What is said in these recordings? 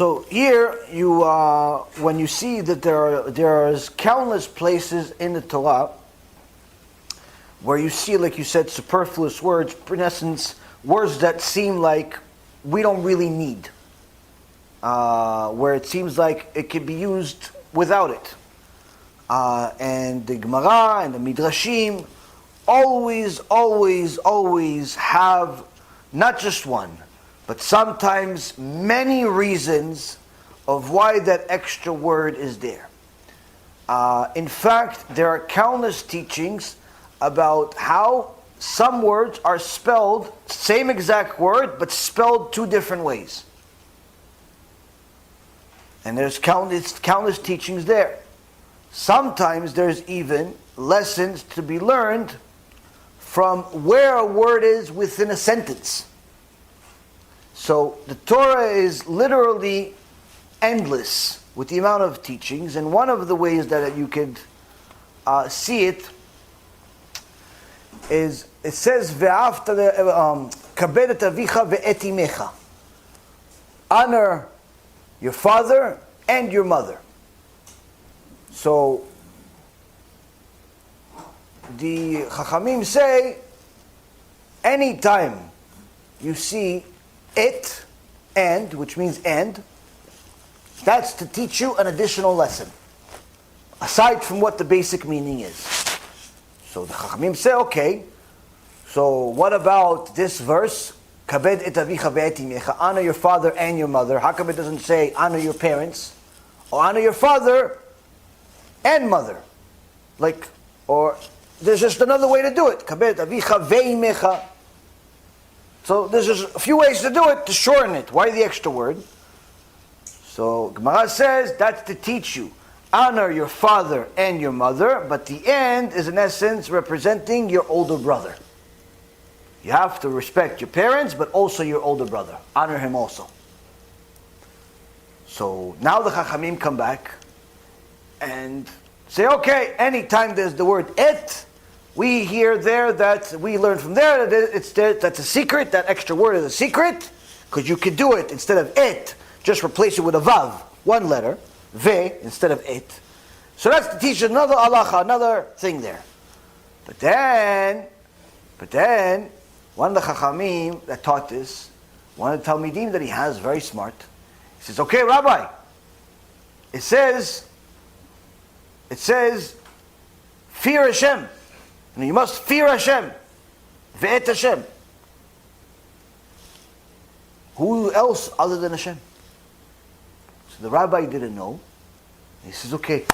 So here, when you see that there are countless places in the Torah where you see, like you said, superfluous words, in essence, words that seem like we don't really need, where it seems like it could be used without it. And the Gemara and the Midrashim always have not just one, but sometimes many reasons of why that extra word is there. In fact, there are countless teachings about how some words are spelled, same exact word, but spelled two different ways. And there's countless teachings there. Sometimes there's even lessons to be learned from where a word is within a sentence. So the Torah is literally endless with the amount of teachings, and one of the ways that you could see it is, it says, kabed et avicha ve'et imecha. Honor your father and your mother. So the Chachamim say, anytime you see it, and, which means and, that's to teach you an additional lesson, aside from what the basic meaning is. So the Chachamim say, okay, so what about this verse? Kabed et avicha ve'et imecha. Honor your father and your mother. How come it doesn't say honor your parents? Or honor your father and mother? Like, or there's just another way to do it. Kabed avicha ve'imecha. So there's just a few ways to do it, to shorten it. Why the extra word? So Gemara says that's to teach you. Honor your father and your mother, but the end is in essence representing your older brother. You have to respect your parents, but also your older brother. Honor him also. So now the Chachamim come back and say, okay, anytime there's the word et, we hear there that we learn from there that it's there, that's a secret. That extra word is a secret, because you could do it instead of et, just replace it with a vav, one letter, ve instead of et. So that's to teach another halacha, another thing there. But then, one of the Chachamim that taught this, one of the Talmidim that he has, very smart, he says, okay, Rabbi, it says, fear Hashem. You must fear Hashem. Ve'et Hashem. Who else other than Hashem? So the rabbi didn't know. He says, okay,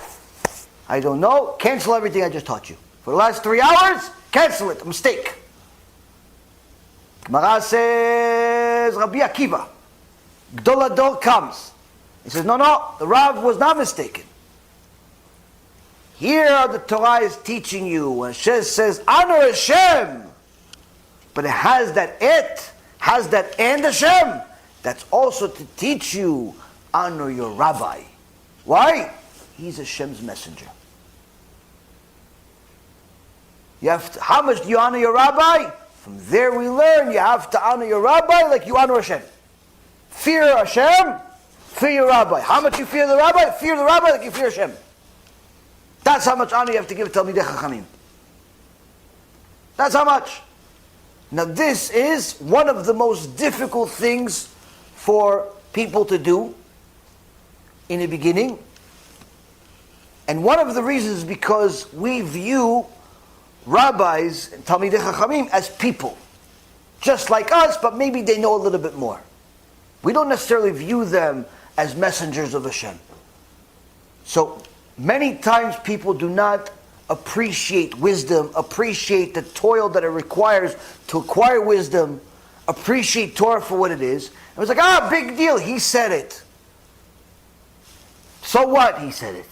I don't know. Cancel everything I just taught you. For the last 3 hours, cancel it. A mistake. Gemara says, Rabbi Akiva, Gdol Ador comes. He says, no, the Rav was not mistaken. Here the Torah is teaching you, when Hashem says, honor Hashem, but it has that et, has that and Hashem. That's also to teach you, honor your rabbi. Why? He's Hashem's messenger. You have to, how much do you honor your rabbi? From there we learn you have to honor your rabbi like you honor Hashem. Fear Hashem, fear your rabbi. How much you fear the rabbi? Fear the rabbi like you fear Hashem. That's how much honor you have to give Talmidei Chachamim. That's how much. Now this is one of the most difficult things for people to do in the beginning. And one of the reasons is because we view rabbis and Talmidei Chachamim as people. Just like us, but maybe they know a little bit more. We don't necessarily view them as messengers of Hashem. So many times people do not appreciate wisdom, appreciate the toil that it requires to acquire wisdom, appreciate Torah for what it is. It was like, big deal, he said it. So what? He said it.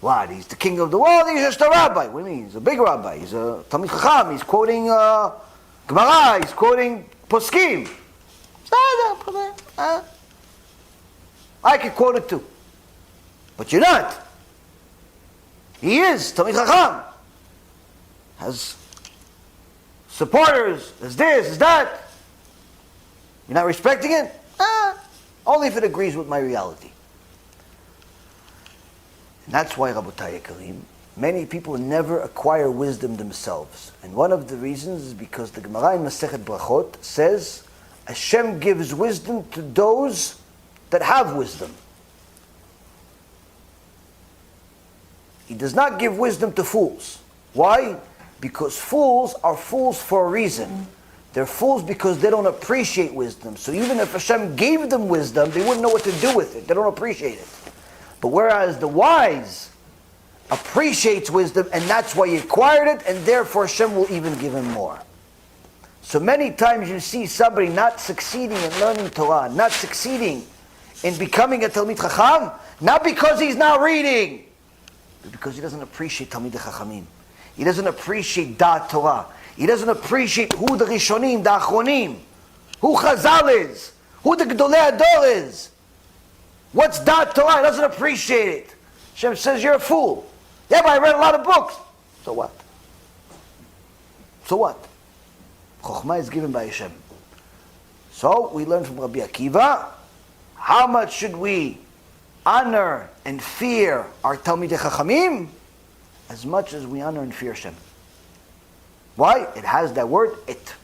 What? He's the king of the world? He's just a rabbi. What do you mean? He's a big rabbi. He's a Talmid Chacham. He's quoting Gemara. He's quoting Poskim. I could quote it too. But you're not. He is Talmid Chacham. Has supporters, has this, has that. You're not respecting it? only if it agrees with my reality. And that's why, Rabotai Karim, many people never acquire wisdom themselves. And one of the reasons is because the Gemara in Masechet Brachot says, Hashem gives wisdom to those that have wisdom. He does not give wisdom to fools. Why? Because fools are fools for a reason. They're fools because they don't appreciate wisdom. So even if Hashem gave them wisdom, they wouldn't know what to do with it. They don't appreciate it. But whereas the wise appreciates wisdom, and that's why he acquired it, and therefore Hashem will even give him more. So many times you see somebody not succeeding in learning Torah, not succeeding in becoming a Talmid Chacham, not because he's not reading, but because he doesn't appreciate Talmid Chachamim. He doesn't appreciate Da'at Torah. He doesn't appreciate who the Rishonim, the Achronim, who Chazal is, who the Gdolei Ador is. What's Da'at Torah? He doesn't appreciate it. Hashem says, you're a fool. Yeah, but I read a lot of books. So what? So what? Chokhmah is given by Hashem. So we learn from Rabbi Akiva, how much should we honor and fear our Talmidei Chachamim? As much as we honor and fear Hashem. Why? It has that word, it.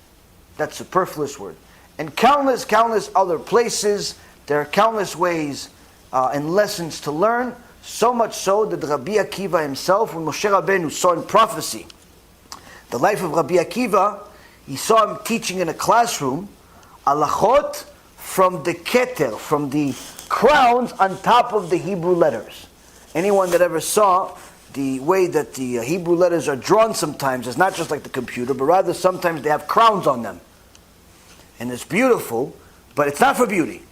That superfluous word. And countless other places, there are countless ways and lessons to learn. So much so that Rabbi Akiva himself, when Moshe Rabbeinu saw in prophecy the life of Rabbi Akiva, he saw him teaching in a classroom, halachot from the keter, from the crowns on top of the Hebrew letters. Anyone that ever saw the way that the Hebrew letters are drawn sometimes, it's not just like the computer, but rather sometimes they have crowns on them. And it's beautiful, but it's not for beauty.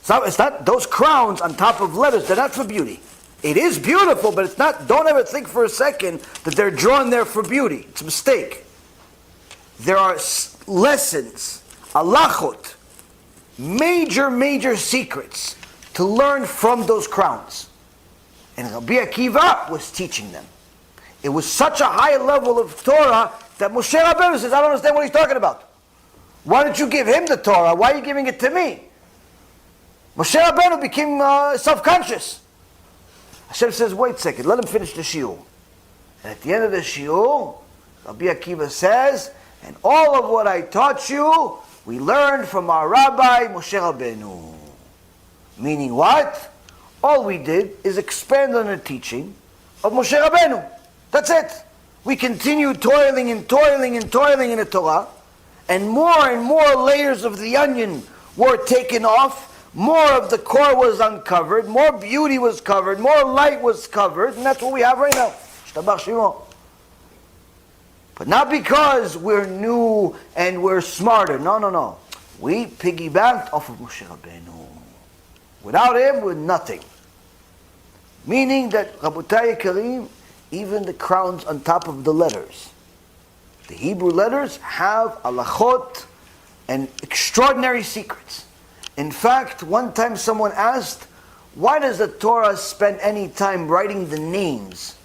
It's not those crowns on top of letters, they're not for beauty. It is beautiful, but it's not, don't ever think for a second that they're drawn there for beauty. It's a mistake. There are lessons, halachot, major secrets to learn from those crowns. And Rabbi Akiva was teaching them. It was such a high level of Torah that Moshe Rabbeinu says, I don't understand what he's talking about. Why don't you give him the Torah? Why are you giving it to me? Moshe Rabbeinu became self-conscious. Hashem says, wait a second, let him finish the shiur. And at the end of the shiur, Rabbi Akiva says, and all of what I taught you, we learned from our Rabbi Moshe Rabbeinu. Meaning what? All we did is expand on the teaching of Moshe Rabbeinu. That's it. We continued toiling in the Torah, and more layers of the onion were taken off, more of the core was uncovered, more beauty was covered, more light was covered, and that's what we have right now. Shtabach Shimo. But not because we're new and we're smarter. No. We piggybacked off of Moshe Rabbeinu. Without him, we're nothing. Meaning that, Rabotai Karim, even the crowns on top of the letters, the Hebrew letters have halachot and extraordinary secrets. In fact, one time someone asked, why does the Torah spend any time writing the names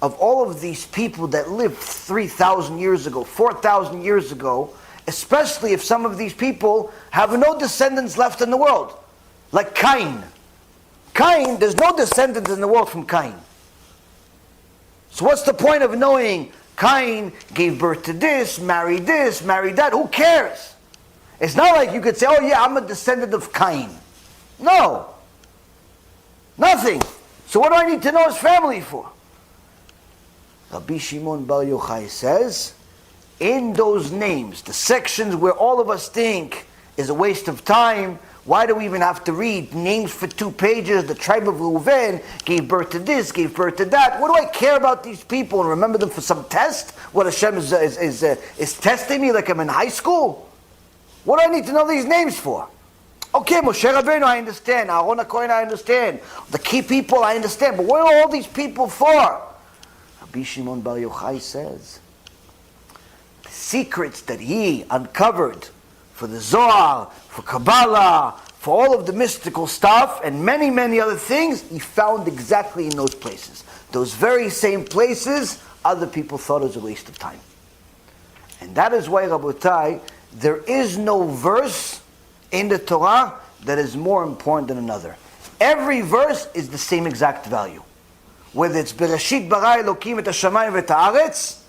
of all of these people that lived 3,000 years ago, 4,000 years ago, especially if some of these people have no descendants left in the world? Like Cain. Cain, there's no descendants in the world from Cain. So what's the point of knowing Cain gave birth to this, married that? Who cares? It's not like you could say, oh yeah, I'm a descendant of Cain. No. Nothing. So what do I need to know his family for? Rabbi Shimon Bar Yochai says, in those names, the sections where all of us think is a waste of time, why do we even have to read names for 2 pages? The tribe of Reuven gave birth to this, gave birth to that. What do I care about these people and remember them for some test? What Hashem is testing me like I'm in high school? What do I need to know these names for? Okay, Moshe Rabbeinu, I understand. Aaron HaKohen, I understand. The key people, I understand. But what are all these people for? Rabbi Shimon Bar Yochai says, the secrets that he uncovered for the Zohar, for Kabbalah, for all of the mystical stuff, and many other things, he found exactly in those places. Those very same places, other people thought it was a waste of time. And that is why, Rabotai, there is no verse in the Torah that is more important than another. Every verse is the same exact value. Whether it's Bereshit bara Elokim et hashamayim v'et haaretz,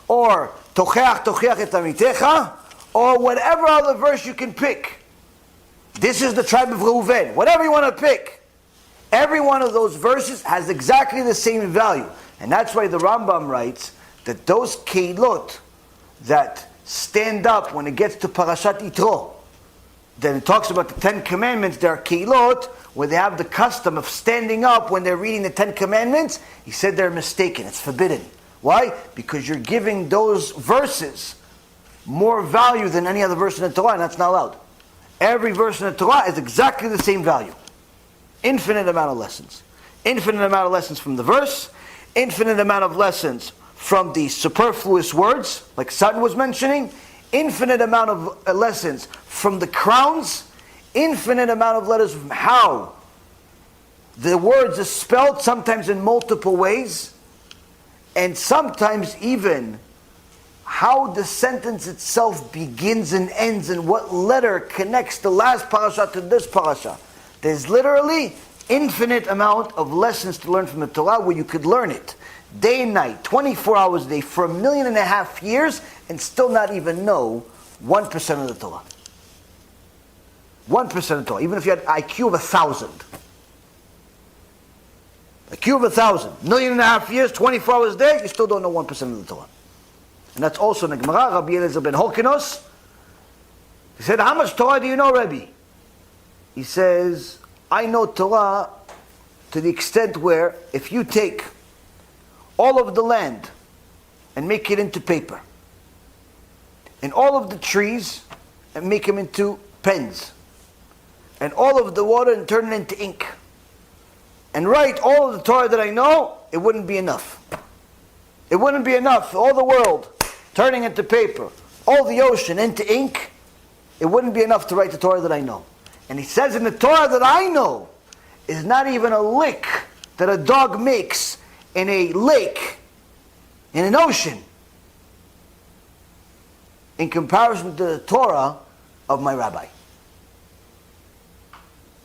or Tocheach tocheach et amitecha, or whatever other verse you can pick. This is the tribe of Reuven. Whatever you want to pick. Every one of those verses has exactly the same value. And that's why the Rambam writes that those keilot that stand up when it gets to Parashat Yitro, then it talks about the 10 Commandments, there are keilot where they have the custom of standing up when they're reading the 10 Commandments. He said they're mistaken, it's forbidden. Why? Because you're giving those verses more value than any other verse in the Torah, and that's not allowed. Every verse in the Torah is exactly the same value. Infinite amount of lessons. Infinite amount of lessons from the verse, infinite amount of lessons from the superfluous words, like Sutton was mentioning, infinite amount of lessons from the crowns, infinite amount of letters from how the words are spelled, sometimes in multiple ways, and sometimes even how the sentence itself begins and ends and what letter connects the last parasha to this parasha. There's literally infinite amount of lessons to learn from the Torah where you could learn it day and night, 24 hours a day, for 1.5 million years and still not even know 1% of the Torah. 1% of the Torah, even if you had IQ of 1,000. IQ of 1,000. 1.5 million years, 24 hours a day, you still don't know 1% of the Torah. And that's also in the Gemara. Rabbi Eliezer ben Horkinos, he said, how much Torah do you know, Rabbi? He says, I know Torah to the extent where if you take all of the land and make it into paper, and all of the trees and make them into pens, and all of the water and turn it into ink, and write all of the Torah that I know, it wouldn't be enough. It wouldn't be enough for all the world turning into paper, all the ocean into ink. It wouldn't be enough to write the Torah that I know. And he says in the Torah that I know is not even a lick that a dog makes in a lake, in an ocean, in comparison to the Torah of my rabbi.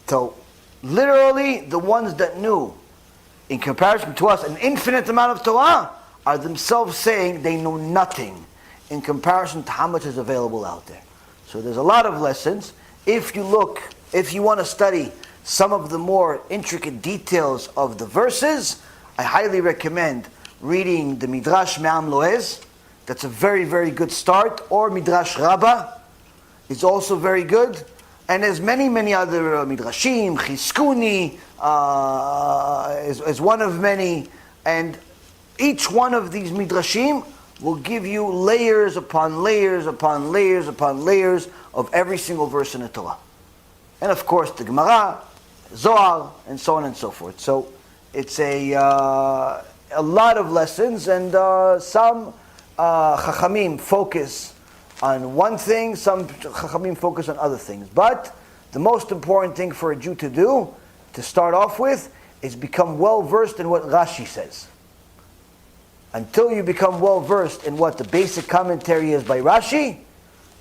So, literally, the ones that knew, in comparison to us, an infinite amount of Torah, are themselves saying they know nothing in comparison to how much is available out there. So there's a lot of lessons. If you want to study some of the more intricate details of the verses, I highly recommend reading the Midrash Me'am Loez. That's a very, very good start. Or Midrash Rabbah is also very good. And there's many, many other Midrashim. Chizkuni is one of many. And each one of these Midrashim will give you layers upon layers upon layers upon layers of every single verse in the Torah. And of course the Gemara, Zohar, and so on and so forth. So it's a lot of lessons, and some Chachamim focus on one thing, some Chachamim focus on other things. But the most important thing for a Jew to do, to start off with, is become well versed in what Rashi says. Until you become well versed in what the basic commentary is by Rashi,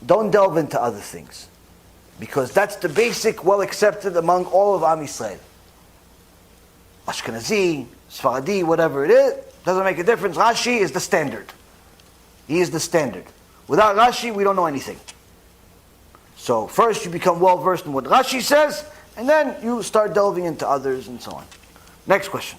don't delve into other things. Because that's the basic, well accepted among all of Am Yisrael. Ashkenazi, Sfaradi, whatever it is, doesn't make a difference. Rashi is the standard. He is the standard. Without Rashi, we don't know anything. So first you become well versed in what Rashi says, and then you start delving into others and so on. Next question.